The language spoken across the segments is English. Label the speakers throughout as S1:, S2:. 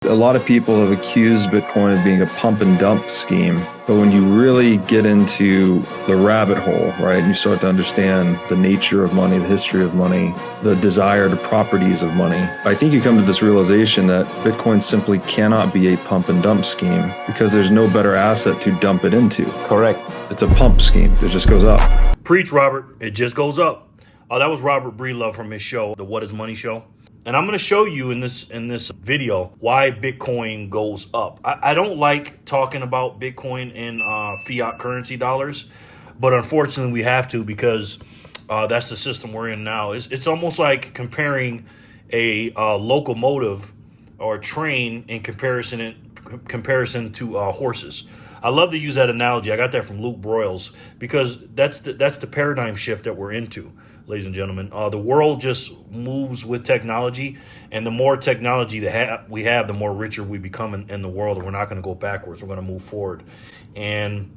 S1: A lot of people have accused Bitcoin of being a pump and dump scheme. But when you really get into the rabbit hole, right, and you start to understand the nature of money, the history of money, the desired properties of money, I think you come to this realization that Bitcoin simply cannot be a pump and dump scheme because there's no better asset to dump it into.
S2: Correct.
S1: It's a pump scheme. It just goes up.
S3: Preach, Robert. It just goes up. That was Robert Breedlove from his show, the What is Money Show. And I'm going to show you in this video why Bitcoin goes up. I don't like talking about Bitcoin in fiat currency dollars, but unfortunately we have to because that's the system we're in now. It's almost like comparing a locomotive or a train in comparison to horses. I love to use that analogy. I got that from Luke Broyles because that's the paradigm shift that we're into. Ladies and gentlemen, the world just moves with technology, and the more technology we have, the more richer we become in the world, and we're not going to go backwards. We're going to move forward, and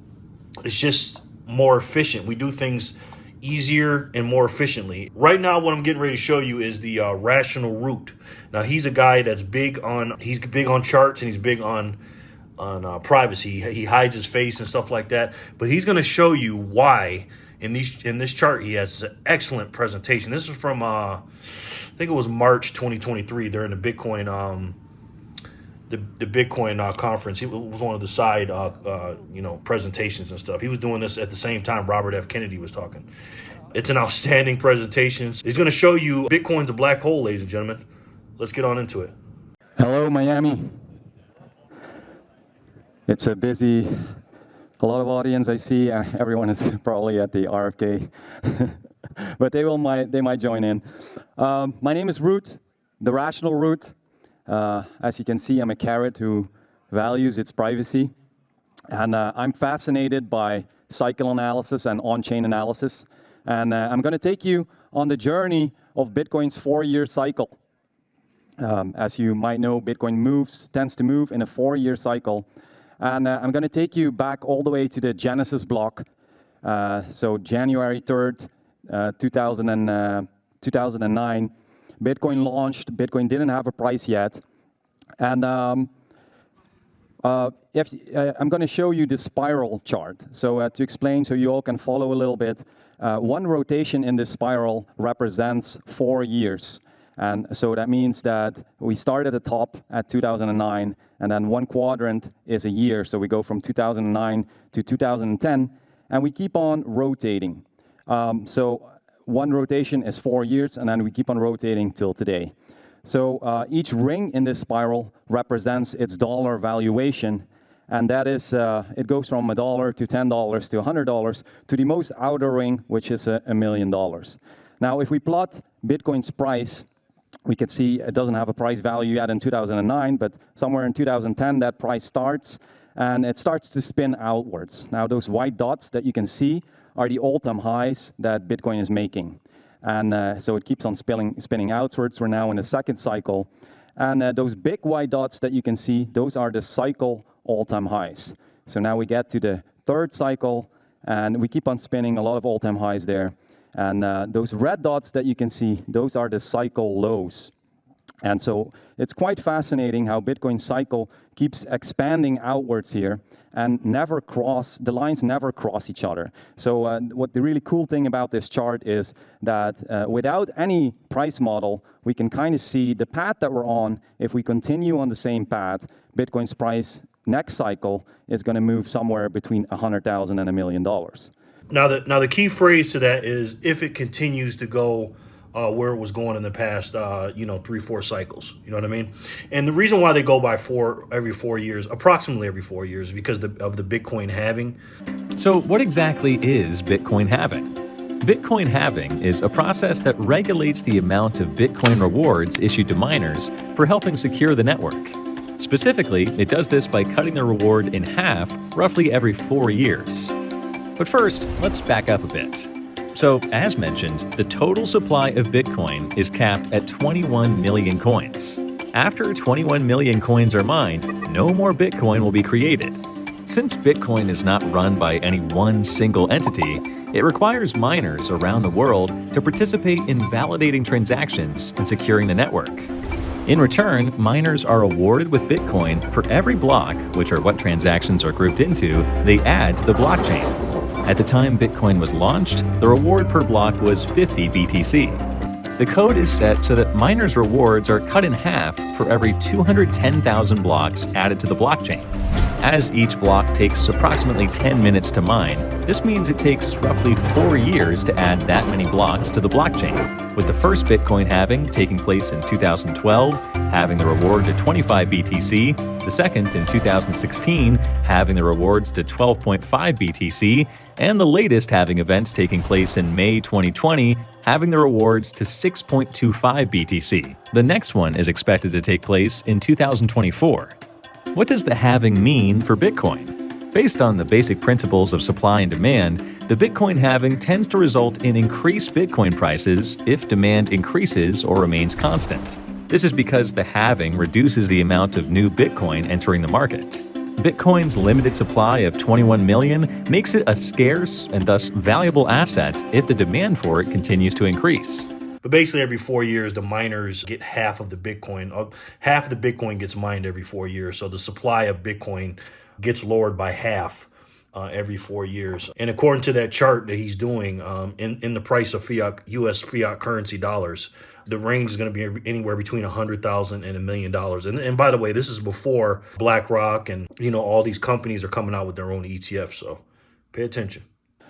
S3: it's just more efficient. We do things easier and more efficiently. Right now, what I'm getting ready to show you is the rational root. Now, he's a guy that's big on charts, and he's big on privacy. He hides his face and stuff like that, but he's going to show you why. In this chart, he has an excellent presentation. This is from I think it was March 2023 during the Bitcoin the Bitcoin conference. It was one of the side presentations and stuff. He was doing this at the same time Robert F. Kennedy was talking. It's an outstanding presentation. He's going to show you Bitcoin's a black hole, ladies and gentlemen. Let's get on into it.
S4: Hello, Miami. It's a busy. A lot of audience I see. Everyone is probably at the RFK, but they might join in. My name is Root, the rational Root. As you can see, I'm a carrot who values its privacy, and I'm fascinated by cycle analysis and on-chain analysis. And I'm going to take you on the journey of Bitcoin's 4-year cycle. As you might know, Bitcoin tends to move in a 4-year cycle. And I'm going to take you back all the way to the Genesis block. So January 3rd, 2009, Bitcoin launched. Bitcoin didn't have a price yet. And I'm going to show you the spiral chart. So to explain, so you all can follow a little bit, one rotation in this spiral represents 4 years. And so that means that we start at the top at 2009, and then one quadrant is a year. So we go from 2009 to 2010, and we keep on rotating. So one rotation is 4 years, and then we keep on rotating till today. So each ring in this spiral represents its dollar valuation, and that is, it goes from $1 to $10 to $100 to the most outer ring, which is $1 million. Now, if we plot Bitcoin's price, we can see it doesn't have a price value yet in 2009, but somewhere in 2010, that price starts, and it starts to spin outwards. Now, those white dots that you can see are the all-time highs that Bitcoin is making. And so it keeps on spinning outwards. We're now in the second cycle. And those big white dots that you can see, those are the cycle all-time highs. So now we get to the third cycle, and we keep on spinning a lot of all-time highs there. And those red dots that you can see, those are the cycle lows. And so it's quite fascinating how Bitcoin's cycle keeps expanding outwards here and the lines never cross each other. So what the really cool thing about this chart is that without any price model, we can kind of see the path that we're on. If we continue on the same path, Bitcoin's price next cycle is going to move somewhere between $100,000 and $1 million.
S3: Now the key phrase to that is if it continues to go where it was going in the past, 3-4 cycles. You know what I mean? And the reason why they go by every 4 years, approximately every 4 years, is because of the Bitcoin halving.
S5: So what exactly is Bitcoin halving? Bitcoin halving is a process that regulates the amount of Bitcoin rewards issued to miners for helping secure the network. Specifically, it does this by cutting the reward in half roughly every 4 years. But first, let's back up a bit. So, as mentioned, the total supply of Bitcoin is capped at 21 million coins. After 21 million coins are mined, no more Bitcoin will be created. Since Bitcoin is not run by any one single entity, it requires miners around the world to participate in validating transactions and securing the network. In return, miners are awarded with Bitcoin for every block, which are what transactions are grouped into, they add to the blockchain. At the time Bitcoin was launched, the reward per block was 50 BTC. The code is set so that miners' rewards are cut in half for every 210,000 blocks added to the blockchain. As each block takes approximately 10 minutes to mine, this means it takes roughly 4 years to add that many blocks to the blockchain, with the first Bitcoin halving taking place in 2012, halving the reward to 25 BTC, the second in 2016, halving the rewards to 12.5 BTC, and the latest halving event taking place in May 2020, halving the rewards to 6.25 BTC. The next one is expected to take place in 2024. What does the halving mean for Bitcoin? Based on the basic principles of supply and demand, the Bitcoin halving tends to result in increased Bitcoin prices if demand increases or remains constant. This is because the halving reduces the amount of new Bitcoin entering the market. Bitcoin's limited supply of 21 million makes it a scarce and thus valuable asset if the demand for it continues to increase.
S3: But basically, every 4 years, the miners get half of the Bitcoin. Half of the Bitcoin gets mined every 4 years. So the supply of Bitcoin gets lowered by half every 4 years. And according to that chart that he's doing, in the price of U.S. fiat currency dollars, the range is going to be anywhere between $100,000 and $1 million. And by the way, this is before BlackRock and all these companies are coming out with their own ETFs. So pay attention.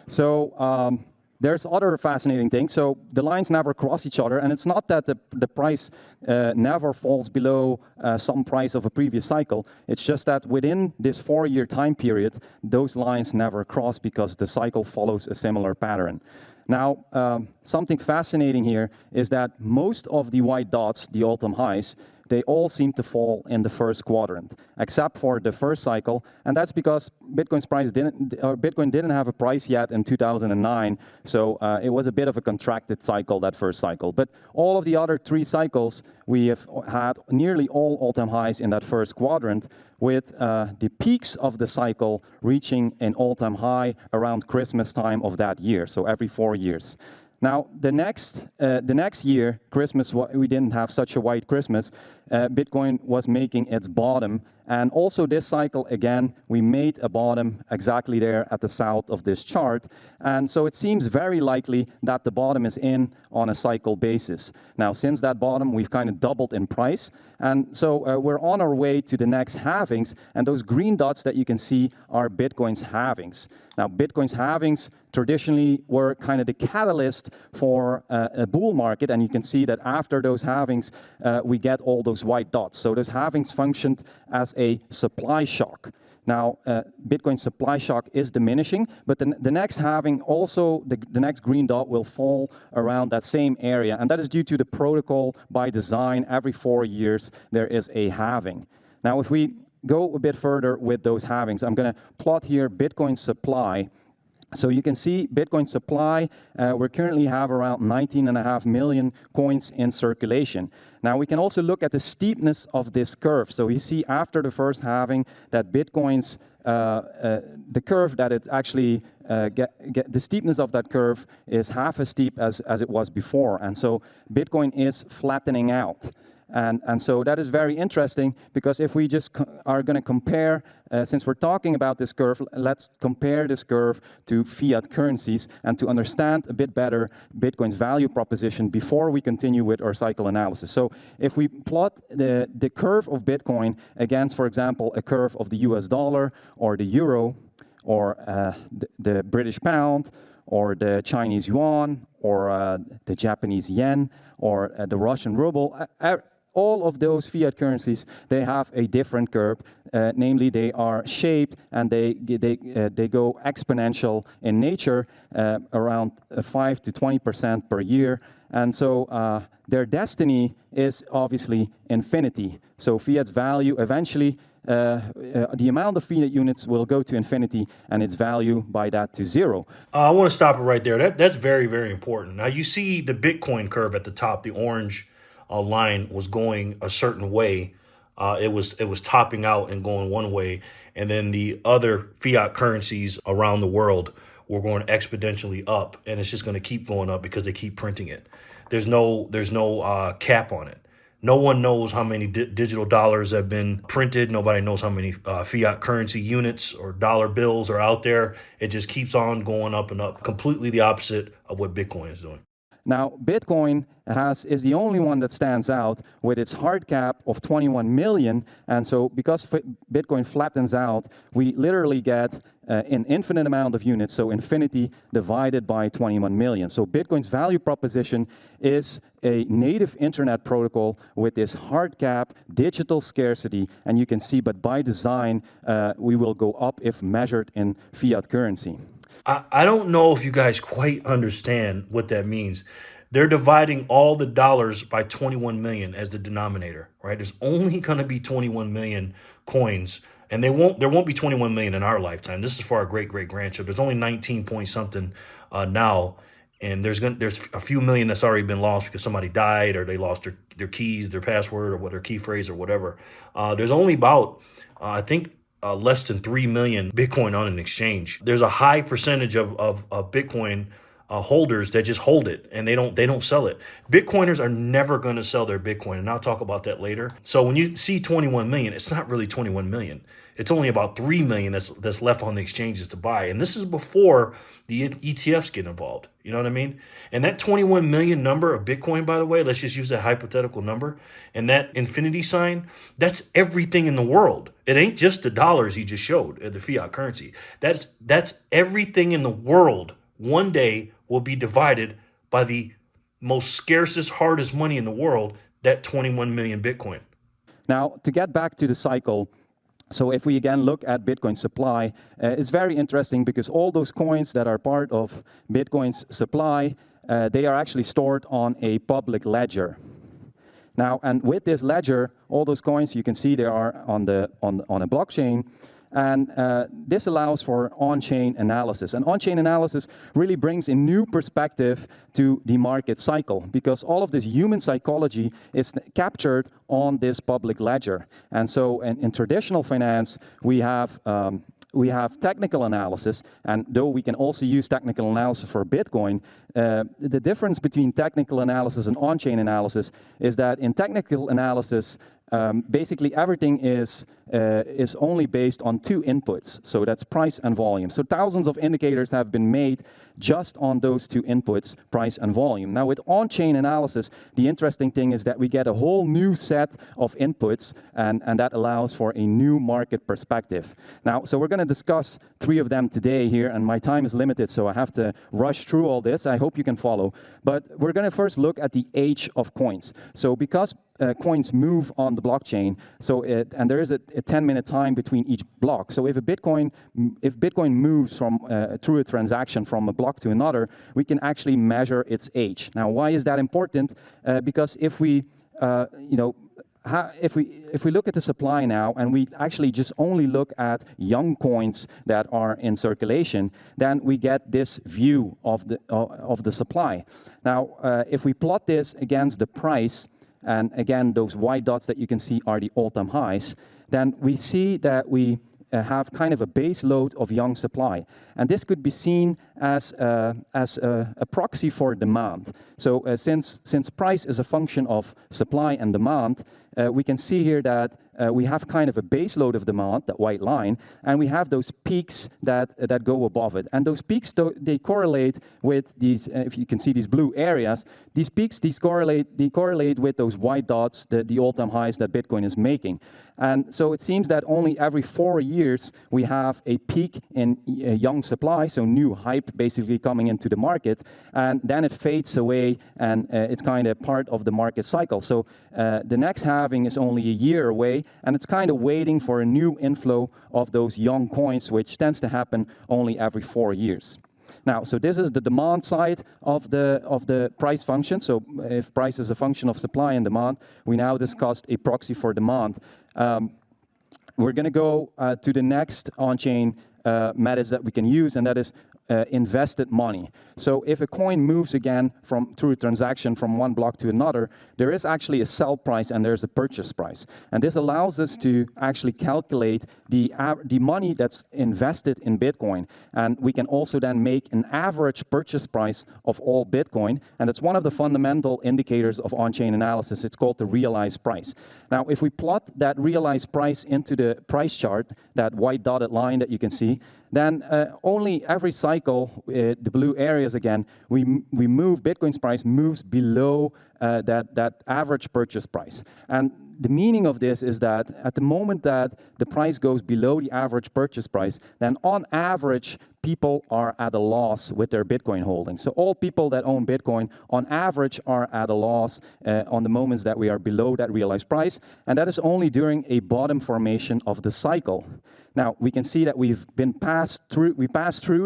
S4: So there's other fascinating things. So the lines never cross each other, and it's not that the price never falls below some price of a previous cycle. It's just that within this 4-year time period, those lines never cross because the cycle follows a similar pattern. Now, something fascinating here is that most of the white dots, the all-time highs, they all seem to fall in the first quadrant, except for the first cycle, and that's because Bitcoin didn't have a price yet in 2009, so it was a bit of a contracted cycle, that first cycle. But all of the other 3 cycles, we have had nearly all-time highs in that first quadrant, with the peaks of the cycle reaching an all-time high around Christmas time of that year, so every 4 years. Now, the next year, Christmas, we didn't have such a white Christmas. Bitcoin was making its bottom. And also this cycle, again, we made a bottom exactly there at the south of this chart. And so it seems very likely that the bottom is in on a cycle basis. Now, since that bottom, we've kind of doubled in price. And so we're on our way to the next halvings. And those green dots that you can see are Bitcoin's halvings. Now, Bitcoin's halvings traditionally were kind of the catalyst for a bull market, and you can see that after those halvings, we get all those white dots. So those halvings functioned as a supply shock. Now, Bitcoin's supply shock is diminishing, but the next halving also, the next green dot will fall around that same area, and that is due to the protocol by design. Every 4 years, there is a halving. Now, if we go a bit further with those halvings, I'm going to plot here Bitcoin supply. So you can see Bitcoin supply, we currently have around 19.5 million coins in circulation. Now we can also look at the steepness of this curve. So you see after the first halving that Bitcoin's, the curve that it actually, the steepness of that curve is half as steep as it was before. And so Bitcoin is flattening out. And so that is very interesting because if we just are going to compare, since we're talking about this curve, let's compare this curve to fiat currencies and to understand a bit better Bitcoin's value proposition before we continue with our cycle analysis. So if we plot the curve of Bitcoin against, for example, a curve of the US dollar or the euro or the British pound or the Chinese yuan or the Japanese yen or the Russian ruble, all of those fiat currencies, they have a different curve. Namely, they are shaped and they go exponential in nature, around 5 to 20% per year. And so their destiny is obviously infinity. So fiat's value eventually, the amount of fiat units will go to infinity and its value by that to zero.
S3: I want to stop it right there. That's very, very important. Now you see the Bitcoin curve at the top, the orange line was going a certain way. It was topping out and going one way, and then the other fiat currencies around the world were going exponentially up, and it's just going to keep going up because they keep printing it. There's no cap on it. No one knows how many digital dollars have been printed. Nobody knows how many fiat currency units or dollar bills are out there. It just keeps on going up and up, completely the opposite of what Bitcoin is doing.
S4: Now, Bitcoin is the only one that stands out with its hard cap of 21 million. And so because Bitcoin flattens out, we literally get an infinite amount of units, so infinity divided by 21 million. So Bitcoin's value proposition is a native internet protocol with this hard cap, digital scarcity, and you can see, but by design, we will go up if measured in fiat currency.
S3: I don't know if you guys quite understand what that means. They're dividing all the dollars by 21 million as the denominator, right? There's only going to be 21 million coins, and there won't be 21 million in our lifetime. This is for our great grandchildren. There's only 19 point something now, and there's a few million that's already been lost because somebody died or they lost their keys, their password, or what their key phrase or whatever. There's only about I think less than 3 million Bitcoin on an exchange. There's a high percentage of Bitcoin holders that just hold it and they don't sell it. Bitcoiners are never going to sell their Bitcoin, and I'll talk about that later. So when you see 21 million, it's not really 21 million. It's only about 3 million that's left on the exchanges to buy. And this is before the ETFs get involved. You know what I mean? And that 21 million number of Bitcoin, by the way, let's just use that hypothetical number. And that infinity sign, that's everything in the world. It ain't just the dollars he just showed, the fiat currency. That's everything in the world one day will be divided by the most scarcest, hardest money in the world, that 21 million Bitcoin.
S4: Now, to get back to the cycle, so if we again look at Bitcoin supply, it's very interesting because all those coins that are part of Bitcoin's supply, they are actually stored on a public ledger. Now, and with this ledger, all those coins, you can see they are on a blockchain, and this allows for on-chain analysis. And on-chain analysis really brings a new perspective to the market cycle because all of this human psychology is captured on this public ledger. And so in traditional finance, we have technical analysis, and though we can also use technical analysis for Bitcoin, the difference between technical analysis and on-chain analysis is that in technical analysis, basically everything is only based on two inputs, so that's price and volume. So thousands of indicators have been made just on those two inputs, price and volume. Now with on-chain analysis, the interesting thing is that we get a whole new set of inputs, and that allows for a new market perspective. Now, so we're going to discuss 3 of them today here, and my time is limited, so I have to rush through all this. I hope you can follow. But we're going to first look at the age of coins. So because coins move on the blockchain, and there is a 10-minute time between each block. So if Bitcoin moves through a transaction from a block to another, we can actually measure its age. Now, why is that important? Because if we look at the supply now and we actually just only look at young coins that are in circulation, then we get this view of the supply. Now, if we plot this against the price, and again, those white dots that you can see are the all-time highs, then we see that we have kind of a base load of young supply. And this could be seen as a proxy for demand. So since price is a function of supply and demand, we can see here that we have kind of a base load of demand, that white line, and we have those peaks that go above it. And those peaks, they correlate with these, if you can see these blue areas, these peaks, they correlate with those white dots, the all-time highs that Bitcoin is making. And so it seems that only every 4 years we have a peak in young supply, so new hype basically coming into the market, and then it fades away, and it's kind of part of the market cycle. So the next halving is only a year away, and it's kind of waiting for a new inflow of those young coins, which tends to happen only every 4 years. Now, so this is the demand side of the price function. So if price is a function of supply and demand, we now discussed a proxy for demand. We're going to go to the next on-chain methods that we can use, and that is invested money. So if a coin moves again through a transaction from one block to another, there is actually a sell price and there's a purchase price. And this allows us to actually calculate the money that's invested in Bitcoin. And we can also then make an average purchase price of all Bitcoin. And it's one of the fundamental indicators of on-chain analysis. It's called the realized price. Now, if we plot that realized price into the price chart, that white dotted line that you can see, then only every cycle, the blue areas again, we move, Bitcoin's price moves below that average purchase price. And the meaning of this is that at the moment that the price goes below the average purchase price, then on average, people are at a loss with their Bitcoin holdings. So all people that own Bitcoin, on average, are at a loss on the moments that we are below that realized price, and that is only during a bottom formation of the cycle. Now, we can see that we passed through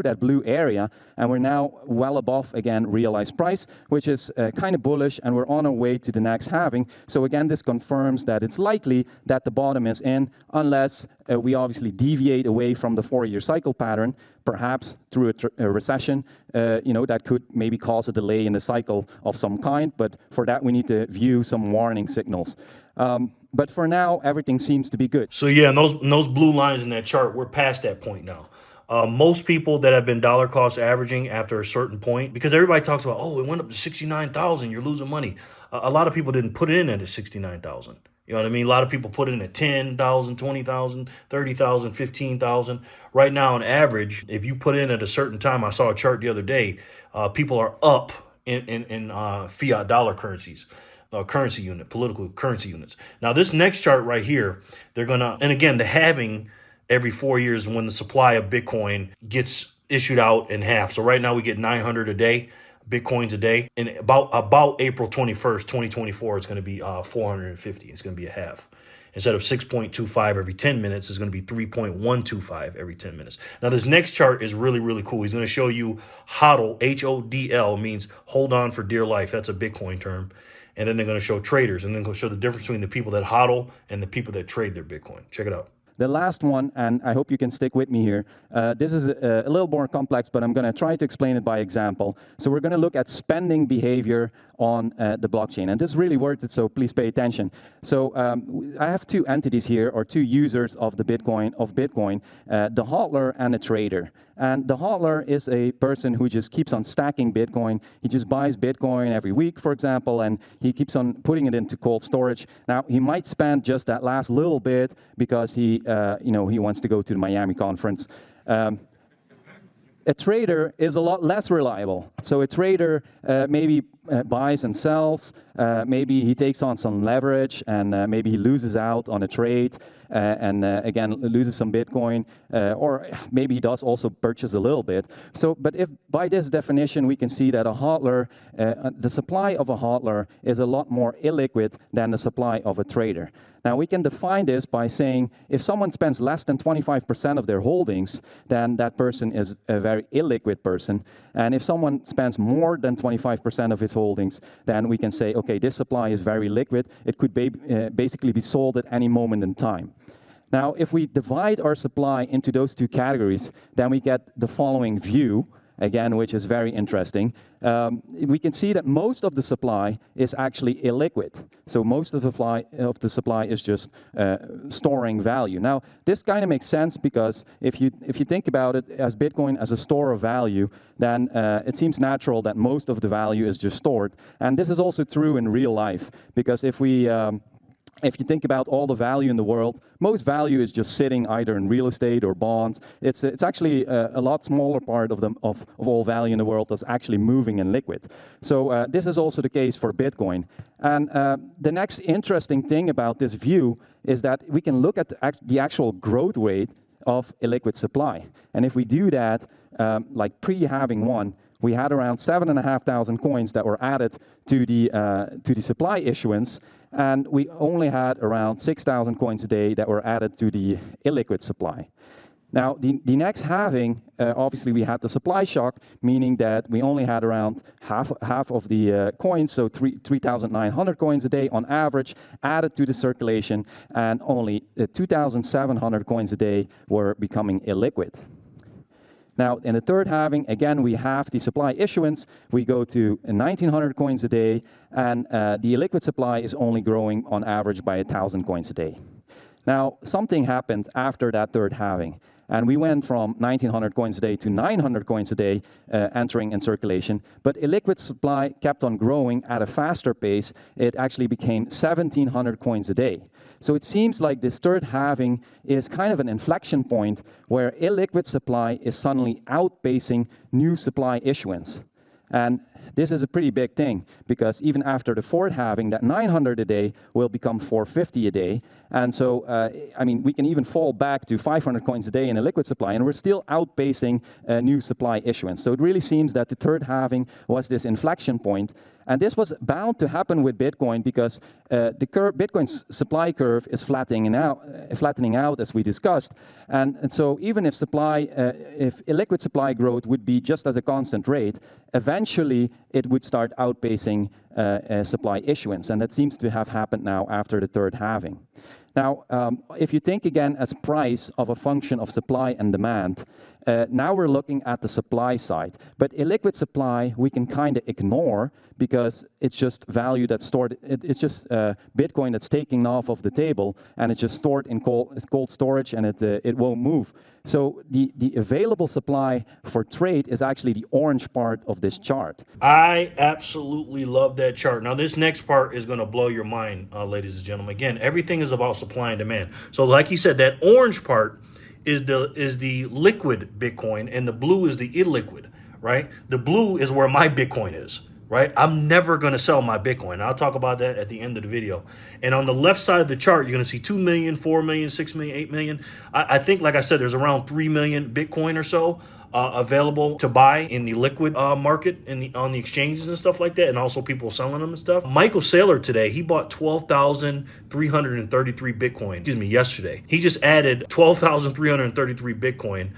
S4: that blue area, and we're now well above, again, realized price, which is kind of bullish, and we're on our way to the next halving. So again, this confirms that it's likely that the bottom is in, unless we obviously deviate away from the 4-year cycle pattern, perhaps through a recession, that could maybe cause a delay in the cycle of some kind, but for that we need to view some warning signals. But for now, everything seems to be good.
S3: So yeah, and those blue lines in that chart, we're past that point now. Most people that have been dollar cost averaging after a certain point, because everybody talks about, oh, it went up to 69,000, you're losing money. A lot of people didn't put it in at 69,000. You know what I mean? A lot of people put it in at 10,000, 20,000, 30,000, 15,000. Right now, on average, if you put in at a certain time, I saw a chart the other day, people are up in fiat dollar currencies. Currency unit, political currency units. Now, this next chart right here, they're gonna, and again, the halving every 4 years when the supply of Bitcoin gets issued out in half. So right now we get 900 a day, Bitcoins a day, and about April 21st, 2024, it's going to be 450. It's going to be a half. Instead of 6.25 every 10 minutes, it's going to be 3.125 every 10 minutes. Now, this next chart is really, really cool. He's going to show you HODL, H-O-D-L, means hold on for dear life. That's a Bitcoin term. And then they're going to show traders, and then they'll show the difference between the people that hodl and the people that trade their Bitcoin. Check it out.
S4: The last one, and I hope you can stick with me here, this is a little more complex, but I'm going to try to explain it by example. So we're going to look at spending behavior on the blockchain. And this is really worth it, so please pay attention. So I have two entities here, or two users of Bitcoin, the hodler and a trader. And the hodler is a person who just keeps on stacking Bitcoin. He just buys Bitcoin every week, for example, and he keeps on putting it into cold storage. Now, he might spend just that last little bit because he wants to go to the Miami conference. A trader is a lot less reliable. So a trader maybe buys and sells. Maybe he takes on some leverage, and maybe he loses out on a trade and again loses some Bitcoin, or maybe he does also purchase a little bit. So, but if by this definition we can see that a hodler, the supply of a hodler is a lot more illiquid than the supply of a trader. Now, we can define this by saying if someone spends less than 25% of their holdings, then that person is a very illiquid person. And if someone spends more than 25% of his holdings, then we can say, okay, this supply is very liquid. It could basically be sold at any moment in time. Now, if we divide our supply into those two categories, then we get the following view, again, which is very interesting. We can see that most of the supply is actually illiquid. So most of the supply is just storing value. Now, this kind of makes sense because if you think about it as Bitcoin as a store of value, then it seems natural that most of the value is just stored. And this is also true in real life, because if you think about all the value in the world, most value is just sitting either in real estate or bonds. It's actually a lot smaller part of all value in the world that's actually moving in liquid. So this is also the case for Bitcoin. And the next interesting thing about this view is that we can look at the actual growth rate of illiquid supply. And if we do that, like pre-halving one, we had around 7,500 coins that were added to the supply issuance, and we only had around 6,000 coins a day that were added to the illiquid supply. Now, the next halving, obviously we had the supply shock, meaning that we only had around half of the coins, so 3,900 coins a day on average added to the circulation, and only 2,700 coins a day were becoming illiquid. Now, in the third halving, again, we have the supply issuance. We go to 1,900 coins a day, and the illiquid supply is only growing on average by 1,000 coins a day. Now, something happened after that third halving, and we went from 1,900 coins a day to 900 coins a day entering in circulation, but illiquid supply kept on growing at a faster pace. It actually became 1,700 coins a day. So it seems like this third halving is kind of an inflection point where illiquid supply is suddenly outpacing new supply issuance. And this is a pretty big thing, because even after the fourth halving, that 900 a day will become 450 a day. And so, I mean, we can even fall back to 500 coins a day in a liquid supply, and we're still outpacing new supply issuance. So it really seems that the third halving was this inflection point. And this was bound to happen with Bitcoin because Bitcoin's supply curve is flattening out, as we discussed. And so even if illiquid supply growth would be just as a constant rate, eventually it would start outpacing supply issuance. And that seems to have happened now after the third halving. Now, if you think again as price of a function of supply and demand, now we're looking at the supply side. But illiquid supply, we can kind of ignore because it's just value that's stored. It's just Bitcoin that's taken off of the table, and it's just stored in cold storage, and it won't move. So the available supply for trade is actually the orange part of this chart.
S3: I absolutely love that chart. Now, this next part is going to blow your mind, ladies and gentlemen. Again, everything is about supply and demand. So like you said, that orange part is the liquid Bitcoin, and the blue is the illiquid, right? The blue is where my Bitcoin is, right? I'm never going to sell my Bitcoin. I'll talk about that at the end of the video. And on the left side of the chart, you're going to see 2 million, 4 million, 6 million, 8 million. I think, like I said, there's around 3 million Bitcoin or so available to buy in the liquid market on the exchanges and stuff like that, and also people selling them and stuff. Michael Saylor today, he bought 12,333 Bitcoin, yesterday. He just added 12,333 Bitcoin,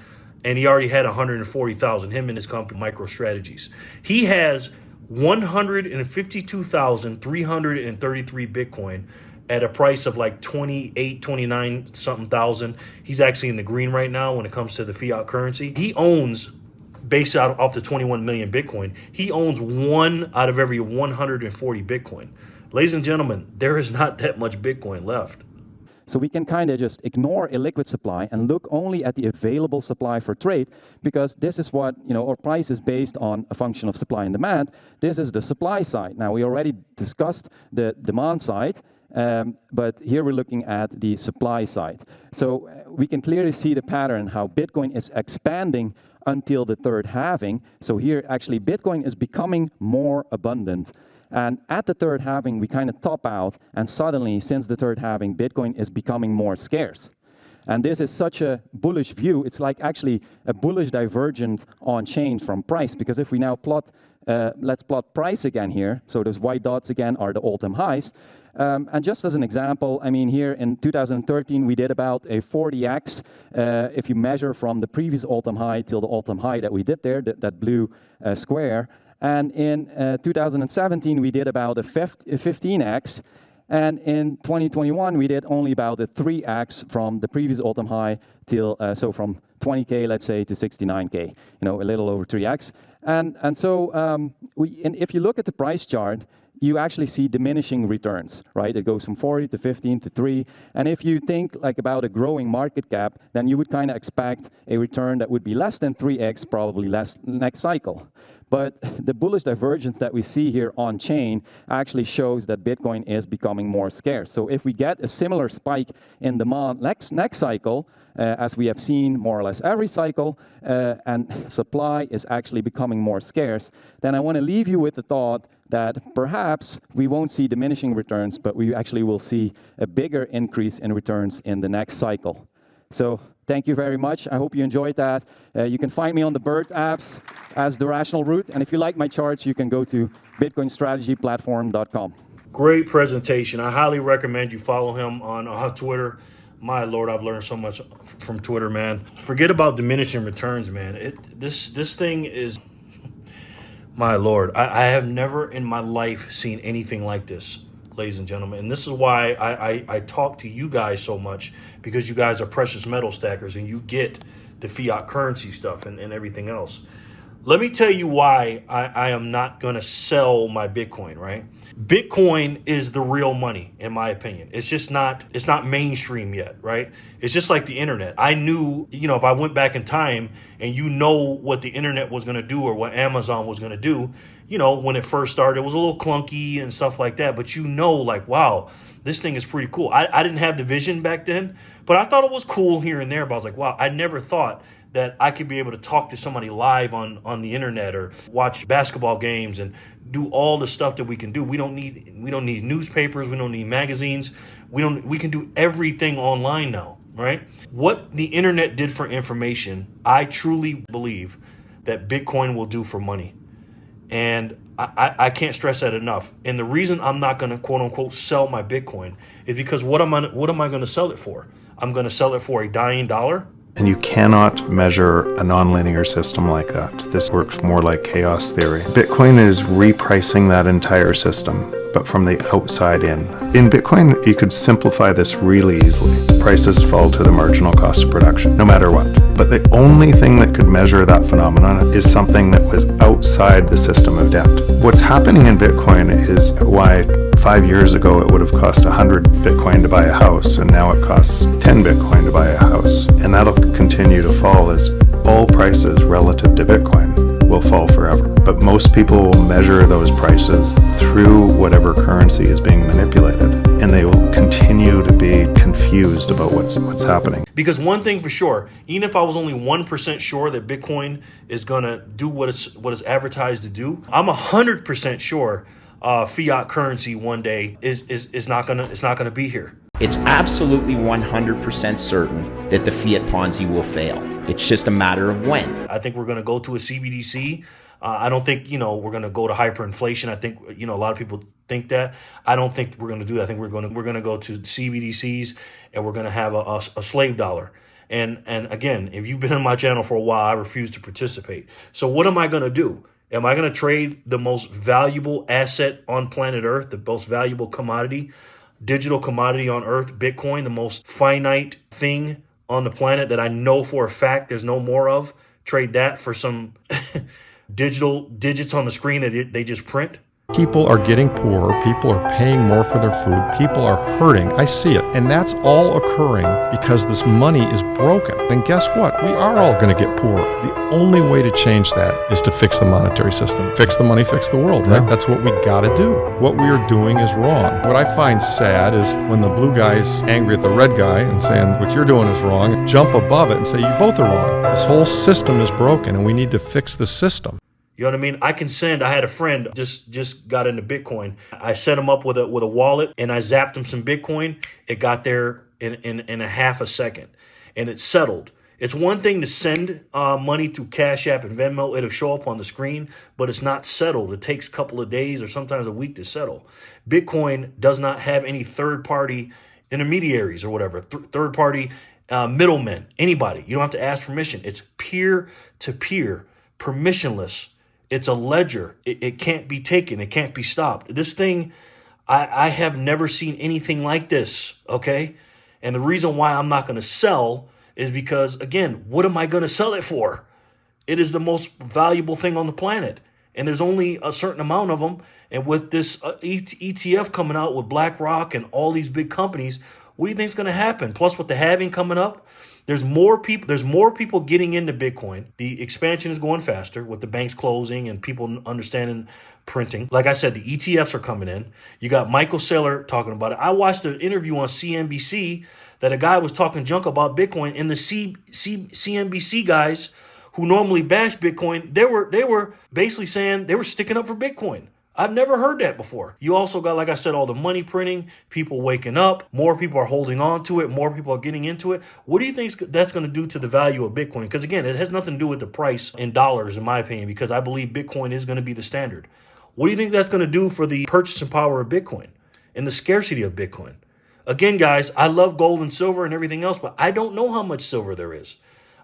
S3: and he already had 140,000, him and his company, MicroStrategies. He has 152,333 Bitcoin at a price of like 28, 29 something thousand. He's actually in the green right now when it comes to the fiat currency. He owns, based off the 21 million Bitcoin, he owns 1 out of every 140 Bitcoin. Ladies and gentlemen, there is not that much Bitcoin left.
S4: So we can kind of just ignore illiquid supply and look only at the available supply for trade, because this is what, our price is based on a function of supply and demand. This is the supply side. Now, we already discussed the demand side, but here we're looking at the supply side. So we can clearly see the pattern, how Bitcoin is expanding until the third halving. So here, actually, Bitcoin is becoming more abundant. And at the third halving, we kind of top out, and suddenly, since the third halving, Bitcoin is becoming more scarce. And this is such a bullish view. It's like actually a bullish divergent on chain from price, because if we now plot, let's plot price again here. So those white dots again are the all-time highs. And just as an example, I mean, here in 2013, we did about a 40x. If you measure from the previous all-time high till the all-time high that we did there, that blue square. And in 2017, we did about a 15x. And in 2021, we did only about a 3x from the previous all-time high till, so from 20K, let's say, to 69K, a little over 3x. And so if you look at the price chart, you actually see diminishing returns, right? It goes from 40 to 15 to 3. And if you think like about a growing market cap, then you would kind of expect a return that would be less than 3x, probably less next cycle. But the bullish divergence that we see here on chain actually shows that Bitcoin is becoming more scarce. So if we get a similar spike in demand next cycle, as we have seen more or less every cycle, and supply is actually becoming more scarce, then I want to leave you with the thought that perhaps we won't see diminishing returns, but we actually will see a bigger increase in returns in the next cycle. So thank you very much. I hope you enjoyed that. You can find me on the Bird apps as The Rational Root. And if you like my charts, you can go to bitcoinstrategyplatform.com.
S3: Great presentation. I highly recommend you follow him on Twitter. My Lord, I've learned so much from Twitter, man. Forget about diminishing returns, man. This thing is, my Lord, I have never in my life seen anything like this. ladies and gentlemen. And this is why I talk to you guys so much, because you guys are precious metal stackers and you get the fiat currency stuff and everything else. Let me tell you why I am not going to sell my Bitcoin, right? Bitcoin is the real money, in my opinion. It's not mainstream yet, right? It's just like the internet. I knew, if I went back in time and what the internet was going to do or what Amazon was going to do, when it first started, it was a little clunky and stuff like that. But like, wow, this thing is pretty cool. I didn't have the vision back then, but I thought it was cool here and there. But I was like, wow, I never thought that I could be able to talk to somebody live on the internet or watch basketball games and do all the stuff that we can do. We don't need newspapers. We don't need magazines. We can do everything online now, right? What the internet did for information, I truly believe that Bitcoin will do for money. And I can't stress that enough. And the reason I'm not going to quote unquote sell my Bitcoin is because what am I going to sell it for? I'm going to sell it for a dying dollar.
S2: And you cannot measure a nonlinear system like that. This works more like chaos theory. Bitcoin is repricing that entire system, but from the outside in. In Bitcoin, you could simplify this really easily. Prices fall to the marginal cost of production, no matter what. But the only thing that could measure that phenomenon is something that was outside the system of debt. What's happening in Bitcoin is why 5 years ago it would have cost 100 Bitcoin to buy a house, and now it costs 10 Bitcoin to buy a house. And that'll continue to fall as all prices relative to Bitcoin will fall forever. But most people will measure those prices through whatever currency is being manipulated, and they will continue to be confused about what's happening.
S3: Because one thing for sure, even if I was only 1% sure that Bitcoin is gonna do what it's advertised to do, I'm 100% sure fiat currency one day is not gonna be here.
S6: It's absolutely 100% certain that the fiat Ponzi will fail. It's just a matter of when.
S3: I think we're going to go to a CBDC. I don't think, we're going to go to hyperinflation. I think, a lot of people think that. I don't think we're going to do that. I think we're going to go to CBDCs, and we're going to have a slave dollar. And again, if you've been on my channel for a while, I refuse to participate. So what am I going to do? Am I going to trade the most valuable asset on planet Earth, the most valuable commodity, digital commodity on Earth, Bitcoin, the most finite thing on the planet that I know for a fact there's no more of, trade that for some digital digits on the screen that they just print?
S7: People are getting poorer. People are paying more for their food. People are hurting. I see it. And that's all occurring because this money is broken. And guess what? We are all going to get poorer. The only way to change that is to fix the monetary system. Fix the money, fix the world, right? That's what we got to do. What we are doing is wrong. What I find sad is when the blue guy's angry at the red guy and saying, what you're doing is wrong, jump above it and say, you both are wrong. This whole system is broken and we need to fix the system.
S3: You know what I mean? I had a friend just got into Bitcoin. I set him up with a wallet and I zapped him some Bitcoin. It got there in a half a second and it settled. It's one thing to send money through Cashapp and Venmo. It'll show up on the screen, but it's not settled. It takes a couple of days or sometimes a week to settle. Bitcoin does not have any third-party intermediaries or whatever, third-party middlemen, anybody. You don't have to ask permission. It's peer-to-peer, permissionless. It's a ledger. It can't be taken. It can't be stopped. This thing, I have never seen anything like this, okay? And the reason why I'm not going to sell is because, again, what am I going to sell it for? It is the most valuable thing on the planet. And there's only a certain amount of them. And with this ETF coming out with BlackRock and all these big companies, what do you think is going to happen? Plus, with the halving coming up, there's more people getting into Bitcoin. The expansion is going faster with the banks closing and people understanding printing. Like I said, the ETFs are coming in. You got Michael Saylor talking about it. I watched an interview on CNBC that a guy was talking junk about Bitcoin, and the CNBC guys who normally bash Bitcoin, they were basically saying they were sticking up for Bitcoin. I've never heard that before. You also got, like I said, all the money printing, people waking up, more people are holding on to it, more people are getting into it. What do you think that's going to do to the value of Bitcoin? Because again, it has nothing to do with the price in dollars, in my opinion, because I believe Bitcoin is going to be the standard. What do you think that's going to do for the purchasing power of Bitcoin and the scarcity of Bitcoin? Again, guys, I love gold and silver and everything else, but I don't know how much silver there is.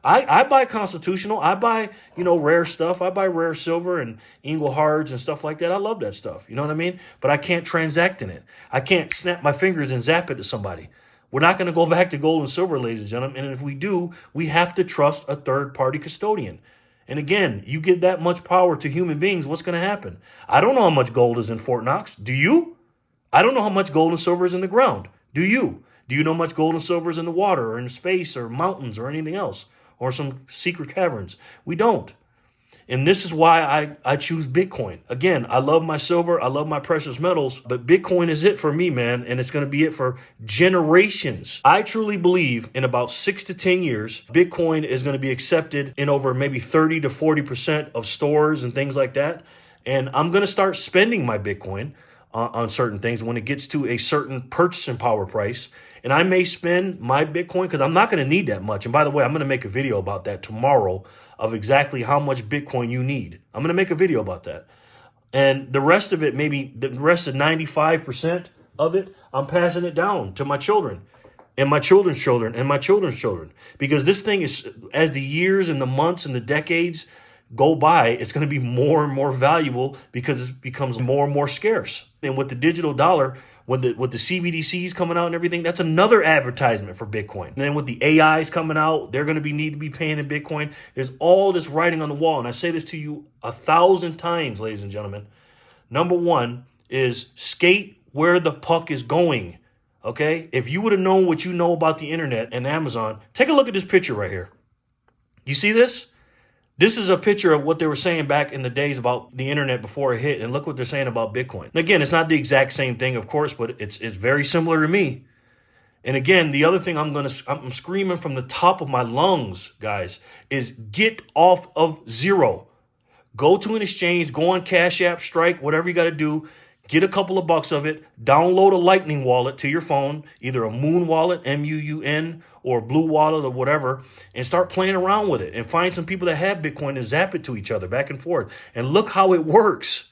S3: I buy constitutional. I buy, rare stuff. I buy rare silver and Eagle Hards and stuff like that. I love that stuff. You know what I mean? But I can't transact in it. I can't snap my fingers and zap it to somebody. We're not going to go back to gold and silver, ladies and gentlemen. And if we do, we have to trust a third-party custodian. And again, you give that much power to human beings, what's going to happen? I don't know how much gold is in Fort Knox. Do you? I don't know how much gold and silver is in the ground. Do you? Do you know how much gold and silver is in the water or in space or mountains or anything else? Or some secret caverns? We don't. And this is why I choose Bitcoin. Again, I love my silver. I love my precious metals. But Bitcoin is it for me, man. And it's going to be it for generations. I truly believe in about 6 to 10 years, Bitcoin is going to be accepted in over maybe 30 to 40% of stores and things like that. And I'm going to start spending my Bitcoin on certain things when it gets to a certain purchasing power price. And I may spend my Bitcoin because I'm not going to need that much. And by the way, I'm going to make a video about that tomorrow of exactly how much Bitcoin you need. I'm going to make a video about that. And the rest of it, maybe the rest of 95% of it, I'm passing it down to my children and my children's children and my children's children. Because this thing is, as the years and the months and the decades go by, it's going to be more and more valuable because it becomes more and more scarce. And with the digital dollar, with the CBDCs coming out and everything, that's another advertisement for Bitcoin. And then with the AIs coming out, they're going to need to be paying in Bitcoin. There's all this writing on the wall. And I say this to you 1,000 times, ladies and gentlemen. Number one is skate where the puck is going. Okay? If you would have known what you know about the internet and Amazon, take a look at this picture right here. You see this? This is a picture of what they were saying back in the days about the internet before it hit. And look what they're saying about Bitcoin. And again, it's not the exact same thing, of course, but it's very similar to me. And again, the other thing I'm screaming from the top of my lungs, guys, is get off of zero. Go to an exchange, go on Cashapp, Strike, whatever you got to do. Get a couple of bucks of it, download a Lightning wallet to your phone, either a Moon wallet, M-U-U-N, or Blue wallet or whatever, and start playing around with it and find some people that have Bitcoin and zap it to each other back and forth. And look how it works.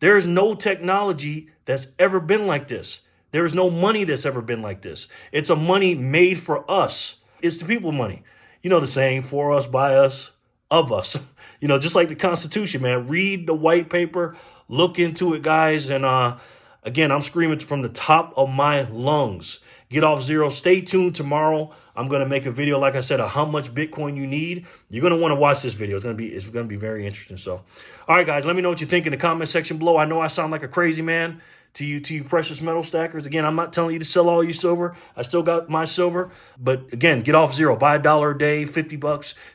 S3: There is no technology that's ever been like this. There is no money that's ever been like this. It's a money made for us. It's the people money. You know the saying, for us, by us, of us. Just like the Constitution, man. Read the white paper. Look into it, guys. And again, I'm screaming from the top of my lungs. Get off zero. Stay tuned tomorrow. I'm going to make a video, like I said, of how much Bitcoin you need. You're going to want to watch this video. It's going to be very interesting. So, all right, guys, let me know what you think in the comment section below. I know I sound like a crazy man to you precious metal stackers. Again, I'm not telling you to sell all your silver. I still got my silver. But again, get off zero. Buy $1 a day, $50,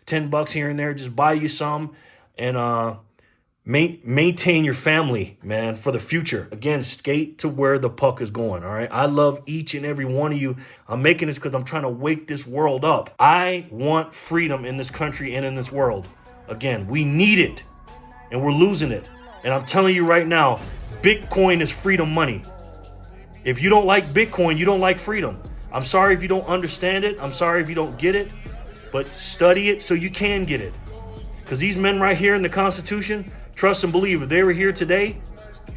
S3: $10 here and there. Just buy you some and maintain your family, man, for the future. Again, skate to where the puck is going, all right? I love each and every one of you. I'm making this because I'm trying to wake this world up. I want freedom in this country and in this world. Again, we need it, and we're losing it. And I'm telling you right now, Bitcoin is freedom money. If you don't like Bitcoin, you don't like freedom. I'm sorry if you don't understand it. I'm sorry if you don't get it. But study it so you can get it. Because these men right here in the Constitution, trust and believe, if they were here today,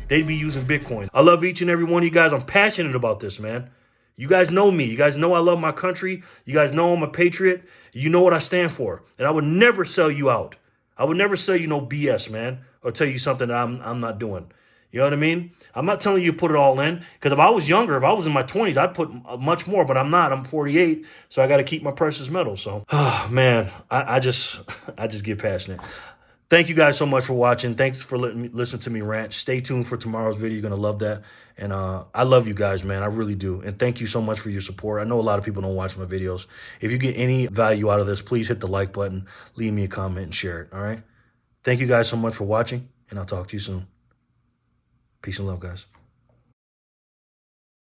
S3: they'd be using Bitcoin. I love each and every one of you guys. I'm passionate about this, man. You guys know me. You guys know I love my country. You guys know I'm a patriot. You know what I stand for. And I would never sell you out. I would never sell you no BS, man, or tell you something that I'm not doing. You know what I mean? I'm not telling you to put it all in. Because if I was younger, if I was in my 20s, I'd put much more. But I'm not. I'm 48. So I got to keep my precious metals. So, man, I just get passionate. Thank you guys so much for watching. Thanks for listening to me rant. Stay tuned for tomorrow's video. You're going to love that. And I love you guys, man. I really do. And thank you so much for your support. I know a lot of people don't watch my videos. If you get any value out of this, please hit the like button, leave me a comment, and share it. All right? Thank you guys so much for watching, and I'll talk to you soon. Peace and love, guys.